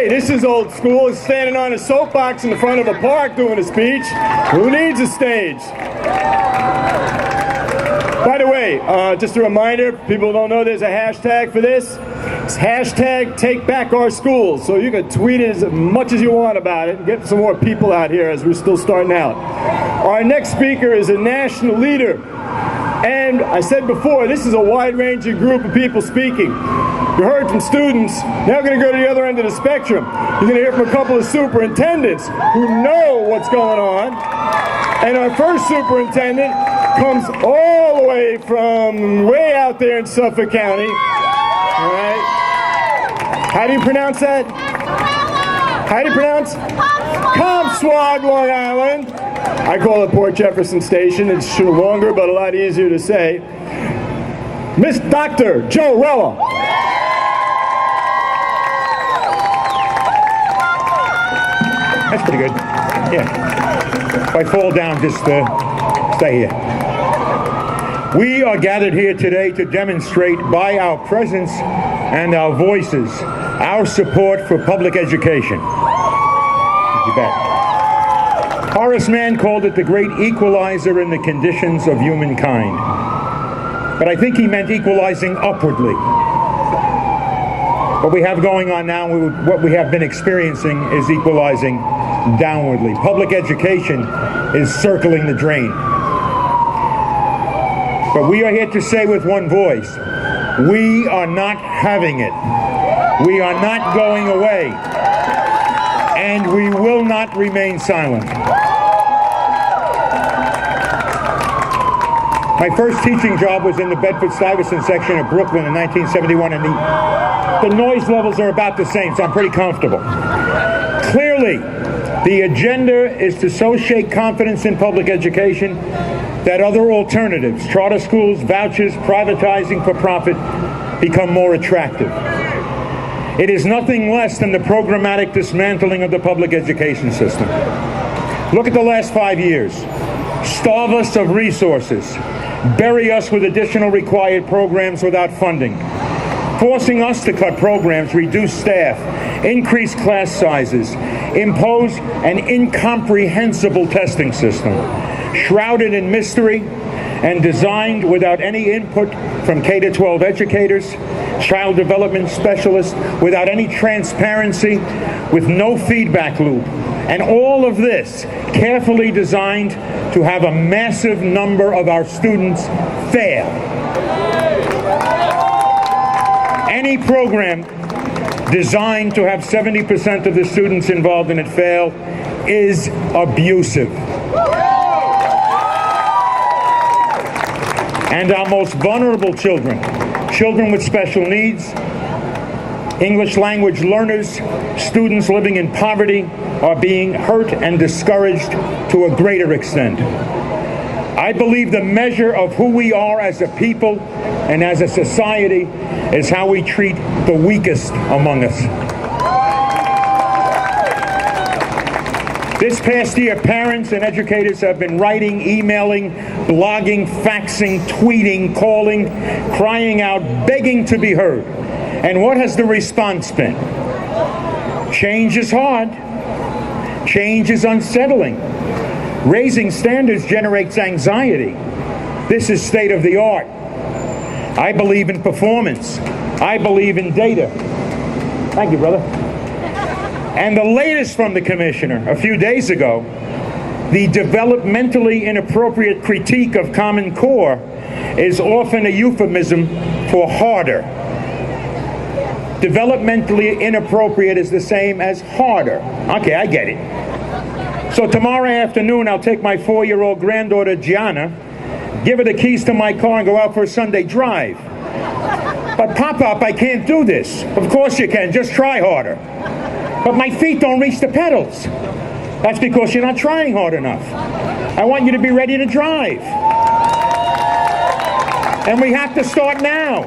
Hey, this is old school. He's standing on a soapbox in the front of a park doing a speech. Who needs a stage? By the way, just a reminder, people don't know there's a hashtag for this. It's hashtag Take Back Our Schools. So you can tweet it as much as you want about it and get some more people out here as we're still starting out. Our next speaker is a national leader. And I said before, this is a wide-ranging group of people speaking. You heard from students. Now we're going to go to the other end of the spectrum. You're going to hear from a couple of superintendents who know what's going on. And our first superintendent comes all the way from way out there in Suffolk County. All right. How do you pronounce that? How do you pronounce? Compswag, Long Island. I call it Port Jefferson Station. It's longer, but a lot easier to say. Miss Dr. Joe Rella. That's pretty good. Yeah. If I fall down, just stay here. We are gathered here today to demonstrate by our presence and our voices our support for public education. You bet. Horace Mann called it the great equalizer in the conditions of humankind. But I think he meant equalizing upwardly. What we have going on now, what we have been experiencing, is equalizing downwardly. Public education is circling the drain. But we are here to say with one voice, we are not having it. We are not going away. And we will not remain silent. My first teaching job was in the Bedford-Stuyvesant section of Brooklyn in 1971, and the noise levels are about the same, so I'm pretty comfortable. Clearly, the agenda is to so shake confidence in public education that other alternatives, charter schools, vouchers, privatizing for profit, become more attractive. It is nothing less than the programmatic dismantling of the public education system. Look at the last 5 years. Starve us of resources, bury us with additional required programs without funding, forcing us to cut programs, reduce staff, increase class sizes, impose an incomprehensible testing system, shrouded in mystery and designed without any input from K-12 educators, child development specialists, without any transparency, with no feedback loop. And all of this carefully designed to have a massive number of our students fail. Any program designed to have 70% of the students involved in it fail is abusive. And our most vulnerable children, children with special needs, English language learners, students living in poverty, are being hurt and discouraged to a greater extent. I believe the measure of who we are as a people and as a society is how we treat the weakest among us. This past year, parents and educators have been writing, emailing, blogging, faxing, tweeting, calling, crying out, begging to be heard. And what has the response been? Change is hard. Change is unsettling. Raising standards generates anxiety. This is state of the art. I believe in performance. I believe in data. Thank you, brother. And the latest from the commissioner a few days ago, the developmentally inappropriate critique of Common Core is often a euphemism for harder. Developmentally inappropriate is the same as harder. Okay, I get it. So tomorrow afternoon, I'll take my 4-year-old granddaughter, Gianna, give her the keys to my car and go out for a Sunday drive. But Pop-Up, I can't do this. Of course you can, just try harder. But my feet don't reach the pedals. That's because you're not trying hard enough. I want you to be ready to drive. And we have to start now,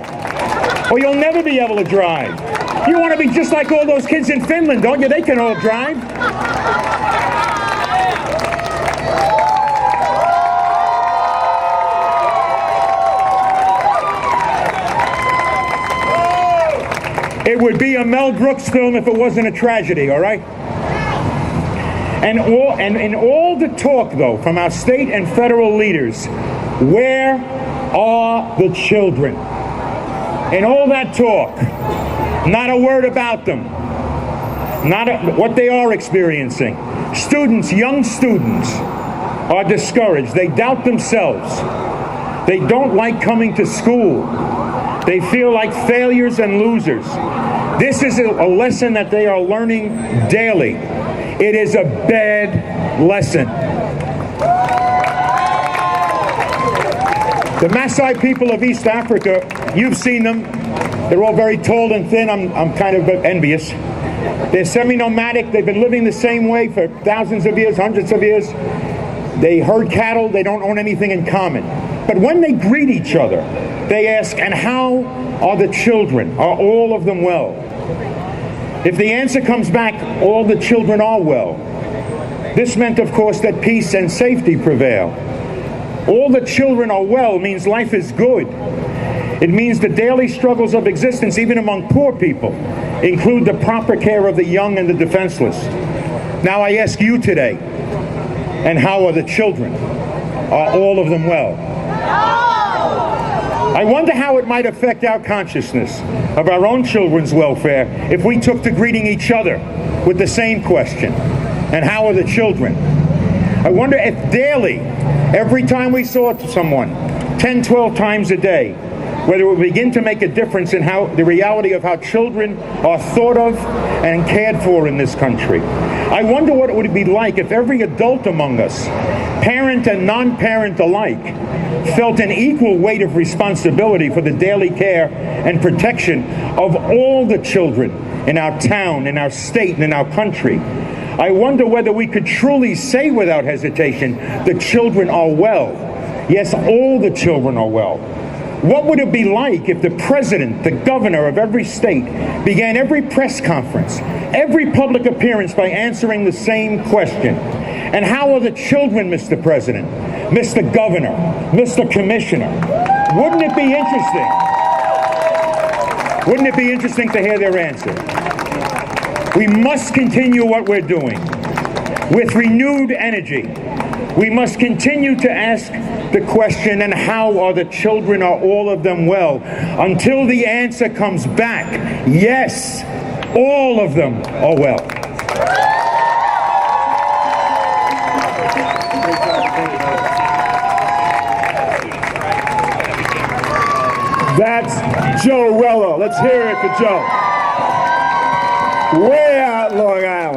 or you'll never be able to drive. You want to be just like all those kids in Finland, don't you? They can all drive. It would be a Mel Brooks film if it wasn't a tragedy, all right? And in all the talk, though, from our state and federal leaders, where are the children? In all that talk, not a word about them, what they are experiencing. Students, young students, are discouraged. They doubt themselves. They don't like coming to school. They feel like failures and losers. This is a lesson that they are learning daily. It is a bad lesson. The Maasai people of East Africa, you've seen them. They're all very tall and thin. I'm kind of envious. They're semi-nomadic. They've been living the same way for thousands of years, hundreds of years. They herd cattle. They don't own anything in common. But when they greet each other, they ask, and how are the children? Are all of them well? If the answer comes back, all the children are well, this meant, of course, that peace and safety prevail. All the children are well means life is good. It means the daily struggles of existence, even among poor people, include the proper care of the young and the defenseless. Now I ask you today, and how are the children? Are all of them well? I wonder how it might affect our consciousness of our own children's welfare if we took to greeting each other with the same question, and how are the children? I wonder if daily, every time we saw someone, 10, 12 times a day, whether it would begin to make a difference in how the reality of how children are thought of and cared for in this country. I wonder what it would be like if every adult among us, parent and non-parent alike, felt an equal weight of responsibility for the daily care and protection of all the children in our town, in our state, and in our country. I wonder whether we could truly say without hesitation, the children are well. Yes, all the children are well. What would it be like if the president, the governor of every state, began every press conference, every public appearance by answering the same question? And how are the children, Mr. President, Mr. Governor, Mr. Commissioner? Wouldn't it be interesting? Wouldn't it be interesting to hear their answer? We must continue what we're doing with renewed energy. We must continue to ask the question, and how are the children? Are all of them well? Until the answer comes back, yes, all of them are well. That's Joe Rella. Let's hear it for Joe. Way out Long Island.